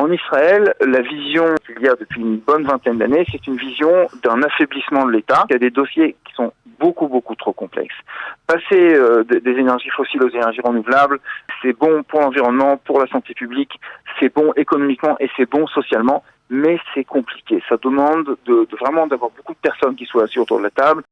En Israël, la vision qu'il y a depuis une bonne vingtaine d'années, c'est une vision d'un affaiblissement de l'État. Il y a des dossiers qui sont beaucoup trop complexes. Passer des énergies fossiles aux énergies renouvelables, c'est bon pour l'environnement, pour la santé publique, c'est bon économiquement et c'est bon socialement, mais c'est compliqué. Ça demande vraiment d'avoir beaucoup de personnes qui soient assises autour de la table.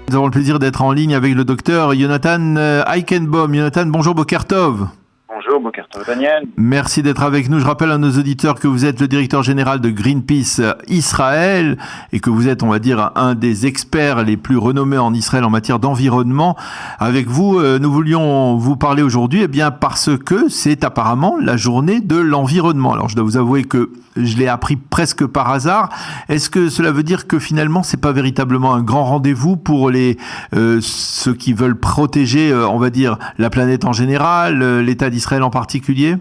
Nous avons le plaisir d'être en ligne avec le docteur Yonatan Eichenbaum. Yonatan, bonjour, Boker Tov. Bonjour, Boker Tov, Daniel. Merci d'être avec nous. Je rappelle à nos auditeurs que vous êtes le directeur général de Greenpeace Israël et que vous êtes, on va dire, un des experts les plus renommés en Israël en matière d'environnement. Avec vous, nous voulions vous parler aujourd'hui, parce que c'est apparemment la journée de l'environnement. Alors, je dois vous avouer que je l'ai appris presque par hasard. Est-ce que cela veut dire que finalement, c'est pas véritablement un grand rendez-vous pour ceux qui veulent protéger, on va dire, la planète en général, l'État d'Israël en particulier?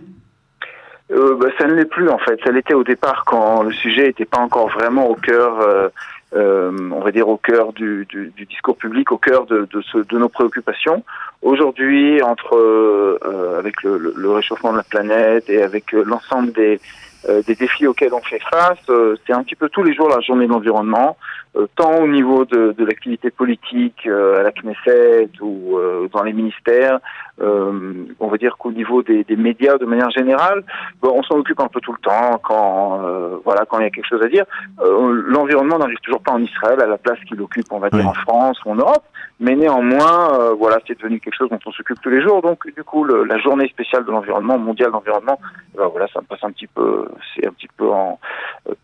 Ça ne l'est plus en fait. Ça l'était au départ quand le sujet n'était pas encore vraiment au cœur, on va dire au cœur du discours public, au cœur de nos préoccupations. Aujourd'hui, avec le réchauffement de la planète et avec l'ensemble des défis auxquels on fait face, c'est un petit peu tous les jours la journée de l'environnement, tant au niveau de l'activité politique à la Knesset ou dans les ministères, on va dire qu'au niveau des médias de manière générale, on s'en occupe un peu tout le temps quand il y a quelque chose à dire. L'environnement n'arrive toujours pas en Israël à la place qu'il occupe, on va dire, en France ou en Europe, mais néanmoins, c'est devenu quelque chose dont on s'occupe tous les jours. Donc, du coup, la journée spéciale de l'environnement, mondiale de l'environnement, ça me passe un petit peu, c'est un petit peu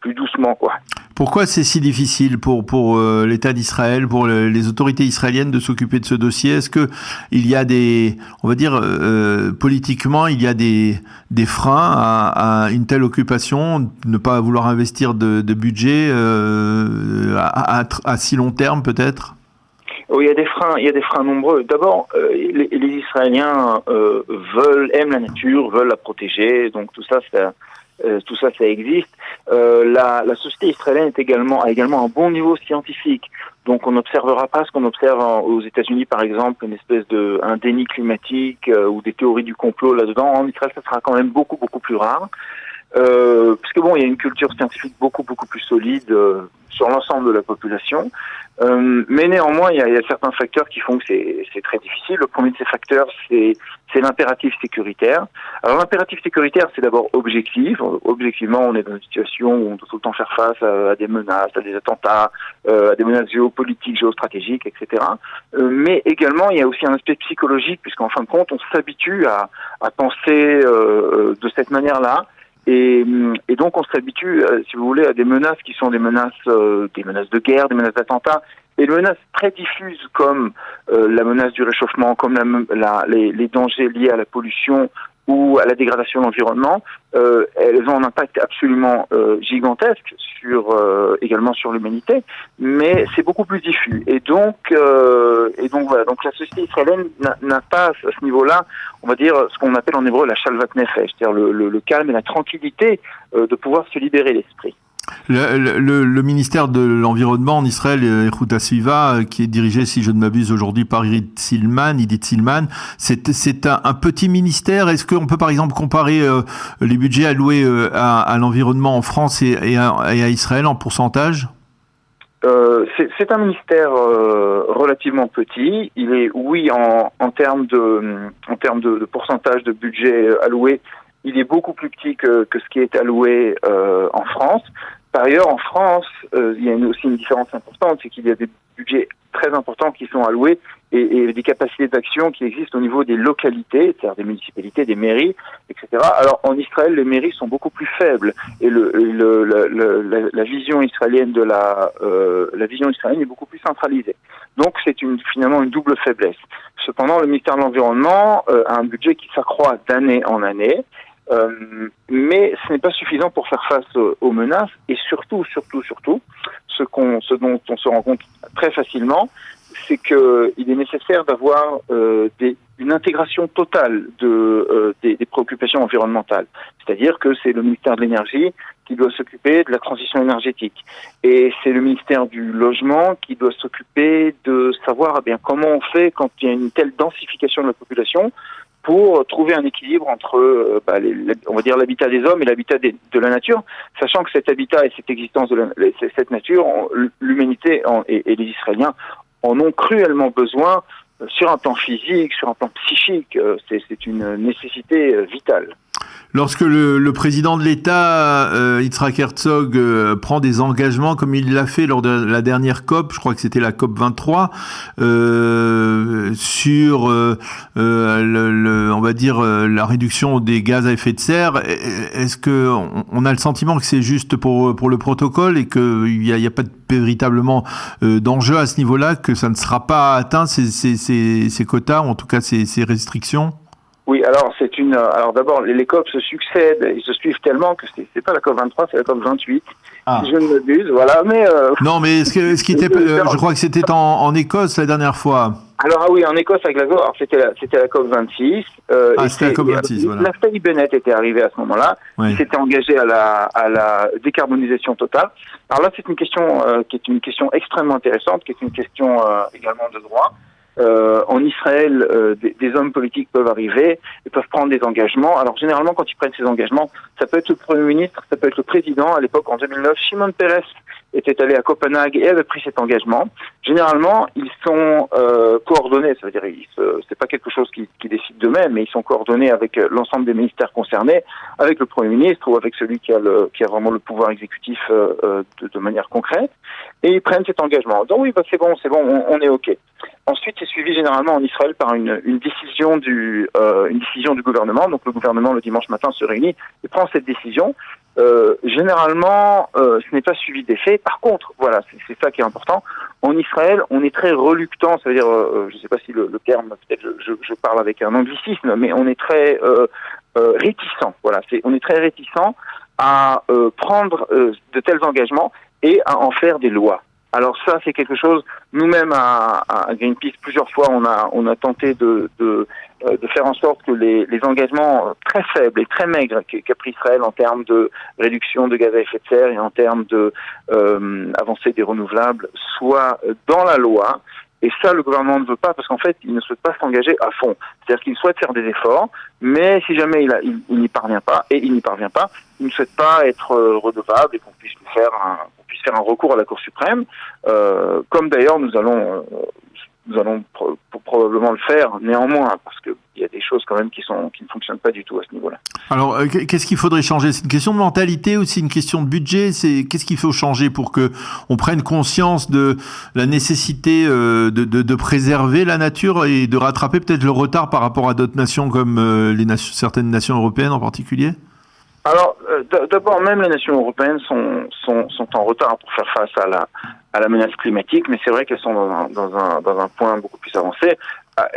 plus doucement, quoi. Pourquoi c'est si difficile pour l'État d'Israël, pour les autorités israéliennes de s'occuper de ce dossier? Est-ce que il y a politiquement, il y a des freins à une telle occupation, ne pas vouloir investir de budget à si long terme peut-être? Oui, il y a des freins nombreux. D'abord, les Israéliens aiment la nature, veulent la protéger, donc tout ça existe. La société israélienne a également un bon niveau scientifique. Donc on n'observera pas ce qu'on observe aux États-Unis, par exemple, une espèce un déni climatique ou des théories du complot là-dedans. En Israël, ça sera quand même beaucoup plus rare. Parce que il y a une culture scientifique beaucoup plus solide sur l'ensemble de la population. Mais néanmoins, il y a certains facteurs qui font que c'est très difficile. Le premier de ces facteurs, c'est l'impératif sécuritaire. Alors l'impératif sécuritaire, c'est d'abord objectif. Objectivement, on est dans une situation où on doit tout le temps faire face à des menaces, à des attentats, à des menaces géopolitiques, géostratégiques, etc. Mais également, il y a aussi un aspect psychologique, puisqu'en fin de compte, on s'habitue à penser de cette manière-là. Et donc on s'habitue, si vous voulez, à des menaces qui sont des menaces de guerre, des menaces d'attentats, et des menaces très diffuses comme la menace du réchauffement, comme les dangers liés à la pollution ou à la dégradation de l'environnement. Elles ont un impact absolument gigantesque également sur l'humanité, mais c'est beaucoup plus diffus. Et donc voilà. Donc la société israélienne n'a pas à ce niveau-là, on va dire, ce qu'on appelle en hébreu la shalvat nefesh, c'est-à-dire le calme et la tranquillité de pouvoir se libérer l'esprit. Le ministère de l'Environnement en Israël, Eichut HaSviva, qui est dirigé, si je ne m'abuse, aujourd'hui par Idit Silman, c'est un petit ministère. Est-ce qu'on peut par exemple comparer les budgets alloués à l'environnement en France et à Israël en pourcentage? C'est un ministère relativement petit. Il est, en termes de pourcentage de budget alloué, il est beaucoup plus petit que ce qui est alloué en France. Par ailleurs, en France, il y a aussi une différence importante, c'est qu'il y a des budgets très importants qui sont alloués et des capacités d'action qui existent au niveau des localités, c'est-à-dire des municipalités, des mairies, etc. Alors en Israël, les mairies sont beaucoup plus faibles et la vision israélienne est beaucoup plus centralisée. Donc c'est finalement une double faiblesse. Cependant, le ministère de l'Environnement a un budget qui s'accroît d'année en année. Mais ce n'est pas suffisant pour faire face aux menaces et surtout, ce dont on se rend compte très facilement, c'est qu'il est nécessaire d'avoir une intégration totale des préoccupations environnementales. C'est-à-dire que c'est le ministère de l'Énergie qui doit s'occuper de la transition énergétique. Et c'est le ministère du Logement qui doit s'occuper de savoir comment on fait quand il y a une telle densification de la population pour trouver un équilibre entre, on va dire, l'habitat des hommes et l'habitat de la nature, sachant que cet habitat et cette existence de cette nature, l'humanité et les Israéliens en ont cruellement besoin sur un plan physique, sur un plan psychique. C'est une nécessité vitale. Lorsque le président de l'État, Yitzhak Herzog, prend des engagements comme il l'a fait lors de la dernière COP, je crois que c'était la COP 23, sur, on va dire, la réduction des gaz à effet de serre, est-ce que on a le sentiment que c'est juste pour le protocole et qu'il n'y a pas véritablement d'enjeu à ce niveau-là, que ça ne sera pas atteint ces quotas, ou en tout cas ces restrictions? Oui, alors alors d'abord les COP se succèdent, ils se suivent tellement que c'est pas la COP 23, c'est la COP 28. Si je ne m'abuse, voilà. Mais non, mais ce qui était, je crois que c'était en Écosse la dernière fois. Alors oui, en Écosse à Glasgow, alors c'était la COP 26. C'était la COP 26, voilà. Naftali Bennett était arrivé à ce moment-là. Oui. Il s'était engagé à la décarbonisation totale. Alors là, c'est une question qui est une question extrêmement intéressante, qui est une question également de droit. En Israël, des hommes politiques peuvent arriver et peuvent prendre des engagements. Alors généralement, quand ils prennent ces engagements, ça peut être le Premier ministre, ça peut être le président. À l'époque, en 2009, Shimon Peres était allé à Copenhague et avait pris cet engagement. Généralement, ils sont coordonnés. Ça veut dire, c'est pas quelque chose qui décide d'eux-mêmes, mais ils sont coordonnés avec l'ensemble des ministères concernés, avec le Premier ministre ou avec celui qui a vraiment le pouvoir exécutif de manière concrète, et ils prennent cet engagement. Donc oui, c'est bon, on est OK. Ensuite, c'est suivi généralement en Israël par une décision du gouvernement. Donc le gouvernement, le dimanche matin, se réunit et prend cette décision. Généralement, ce n'est pas suivi des faits. Par contre, voilà, c'est ça qui est important. En Israël, on est très reluctant. Ça veut dire, je ne sais pas si le terme, peut-être je parle avec un anglicisme, mais on est très réticent. Voilà, on est très réticent à prendre de tels engagements et à en faire des lois. Alors ça, c'est quelque chose. Nous-mêmes à Greenpeace, plusieurs fois, on a tenté de faire en sorte que les engagements très faibles et très maigres qu'a pris Israël en termes de réduction de gaz à effet de serre et en termes de avancée des renouvelables soient dans la loi. Et ça, le gouvernement ne veut pas parce qu'en fait, il ne souhaite pas s'engager à fond. C'est-à-dire qu'il souhaite faire des efforts, mais si jamais il n'y parvient pas, il ne souhaite pas être redevable et qu'on puisse faire un recours à la Cour suprême, comme d'ailleurs nous allons probablement le faire néanmoins, parce qu'il y a des choses quand même qui ne fonctionnent pas du tout à ce niveau-là. Alors, qu'est-ce qu'il faudrait changer? C'est une question de mentalité ou c'est une question de budget? Qu'est-ce qu'il faut changer pour que on prenne conscience de la nécessité de préserver la nature et de rattraper peut-être le retard par rapport à d'autres nations comme certaines nations européennes en particulier? Alors, d'abord, même les nations européennes sont en retard pour faire face à la menace climatique, mais c'est vrai qu'elles sont dans un point beaucoup plus avancé,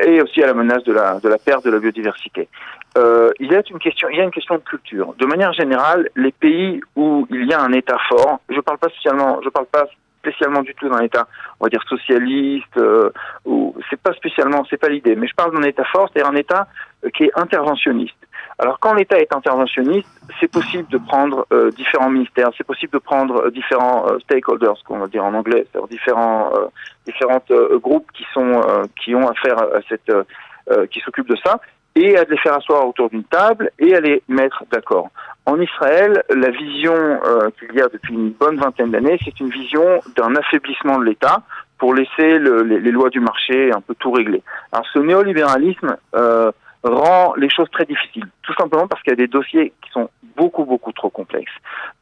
et aussi à la menace de la perte de la biodiversité. Il y a une question de culture. De manière générale, les pays où il y a un État fort, je parle pas spécialement du tout d'un État, on va dire socialiste, ou c'est pas l'idée, mais je parle d'un État fort, c'est-à-dire un État qui est interventionniste. Alors quand l'État est interventionniste, c'est possible de prendre différents ministères, c'est possible de prendre différents stakeholders, qu'on va dire en anglais, c'est-à-dire différentes groupes qui ont affaire à qui s'occupent de ça, et à les faire asseoir autour d'une table et à les mettre d'accord. En Israël, la vision qu'il y a depuis une bonne vingtaine d'années, c'est une vision d'un affaiblissement de l'État pour laisser les lois du marché un peu tout régler. Alors ce néolibéralisme rend les choses très difficiles, tout simplement parce qu'il y a des dossiers qui sont beaucoup trop complexes.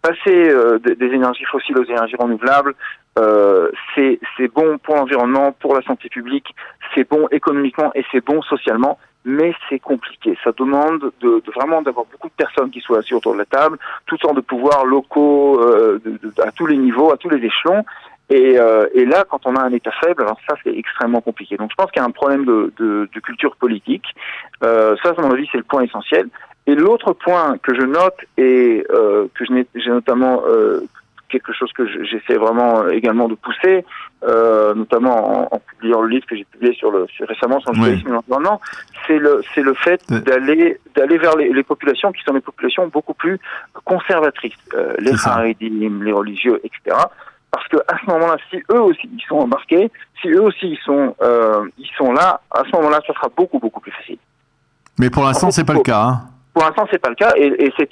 Passer des énergies fossiles aux énergies renouvelables, c'est bon pour l'environnement, pour la santé publique, c'est bon économiquement et c'est bon socialement, mais c'est compliqué. Ça demande vraiment d'avoir beaucoup de personnes qui soient assises autour de la table, toutes sortes de pouvoirs locaux à tous les niveaux, à tous les échelons. Et là, quand on a un État faible, alors ça, c'est extrêmement compliqué. Donc, je pense qu'il y a un problème de culture politique. Ça, à mon avis, c'est le point essentiel. Et l'autre point que je note et que j'ai notamment quelque chose que j'essaie vraiment également de pousser, notamment en publiant le livre que j'ai publié récemment sur le judaïsme et l'environnement, c'est le fait d'aller vers les populations qui sont des populations beaucoup plus conservatrices, les Haredim, les religieux, etc. Parce que à ce moment-là, si eux aussi ils sont embarqués, si eux aussi ils sont là, à ce moment-là, ça sera beaucoup plus facile. Mais pour l'instant, c'est pas le cas. Hein. Pour l'instant, c'est pas le cas, et c'est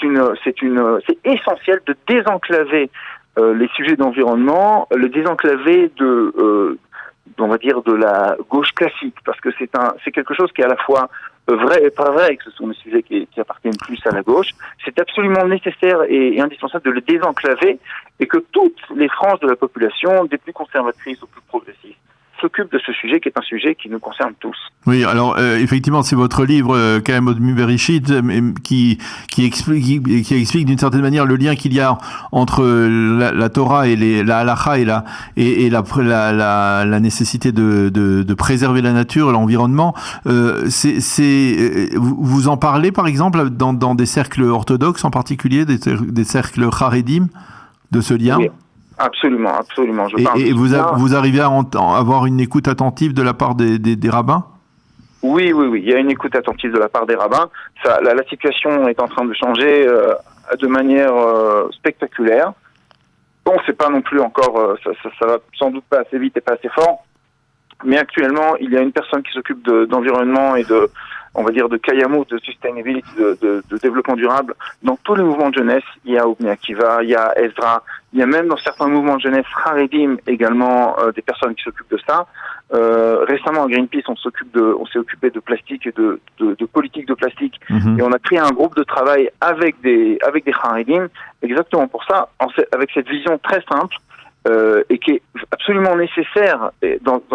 essentiel de désenclaver les sujets d'environnement, le désenclaver on va dire de la gauche classique, parce que c'est quelque chose qui est à la fois vrai et pas vrai, et que ce sont des sujets qui appartiennent plus à la gauche. C'est absolument nécessaire et indispensable de le désenclaver, et que toutes les franges de la population, des plus conservatrices aux plus progressistes, s'occupe de ce sujet qui est un sujet qui nous concerne tous. Oui, alors effectivement, c'est votre livre Kaem Odmu Bereshit qui explique d'une certaine manière le lien qu'il y a entre la Torah et la halakha et la nécessité de préserver la nature et l'environnement. Vous en parlez par exemple dans des cercles orthodoxes en particulier, des cercles charedim, de ce lien? Oui. Absolument. Et vous arrivez à avoir une écoute attentive de la part des rabbins? Oui. Il y a une écoute attentive de la part des rabbins. La situation est en train de changer de manière spectaculaire. Bon, c'est pas non plus encore, ça va sans doute pas assez vite et pas assez fort. Mais actuellement, il y a une personne qui s'occupe d'environnement et on va dire de Kayamut, de sustainability, de développement durable. Dans tous les mouvements de jeunesse, il y a Bnei Akiva, il y a Ezra, il y a même dans certains mouvements de jeunesse Haredim également des personnes qui s'occupent de ça. Récemment à Greenpeace, on s'est occupé de plastique et de politique de plastique, et on a créé un groupe de travail avec des Haredim, exactement pour ça, avec cette vision très simple. Et qui est absolument nécessaire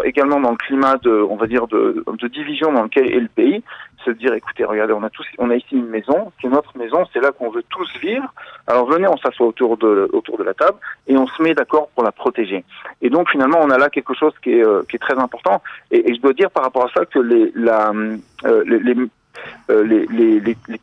également dans le climat de division dans lequel est le pays, se dire écoutez, regardez, on a ici une maison, c'est notre maison, c'est là qu'on veut tous vivre. Alors venez, on s'assoit autour de la table et on se met d'accord pour la protéger. Et donc finalement, on a là quelque chose qui est très important. Et je dois dire par rapport à ça que les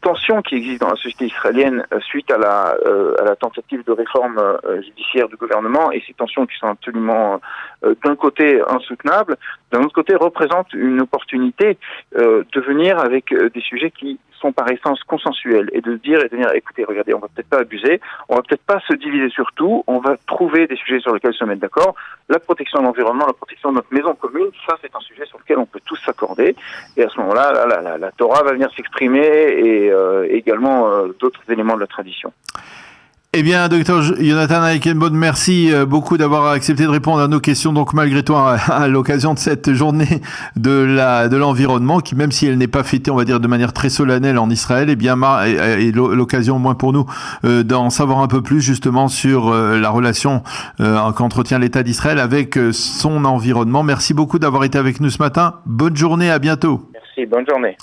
tensions qui existent dans la société israélienne suite à la tentative de réforme judiciaire du gouvernement, et ces tensions qui sont absolument d'un côté insoutenables, d'un autre côté représentent une opportunité de venir avec des sujets qui sont par essence consensuels, et de dire écoutez, regardez, on va peut-être pas abuser, on va peut-être pas se diviser sur tout, on va trouver des sujets sur lesquels se mettre d'accord. La protection de l'environnement, la protection de notre maison commune, ça c'est un sujet sur lequel on peut tous s'accorder, et à ce moment-là, la Torah va venir s'exprimer, et également d'autres éléments de la tradition. Eh bien, docteur Yonatan Eichenbaum, merci beaucoup d'avoir accepté de répondre à nos questions, donc malgré tout, à l'occasion de cette journée de l'environnement, qui, même si elle n'est pas fêtée, on va dire, de manière très solennelle en Israël, eh bien, est l'occasion, au moins pour nous, d'en savoir un peu plus, justement, sur la relation qu'entretient l'État d'Israël avec son environnement. Merci beaucoup d'avoir été avec nous ce matin. Bonne journée, à bientôt. Merci, bonne journée.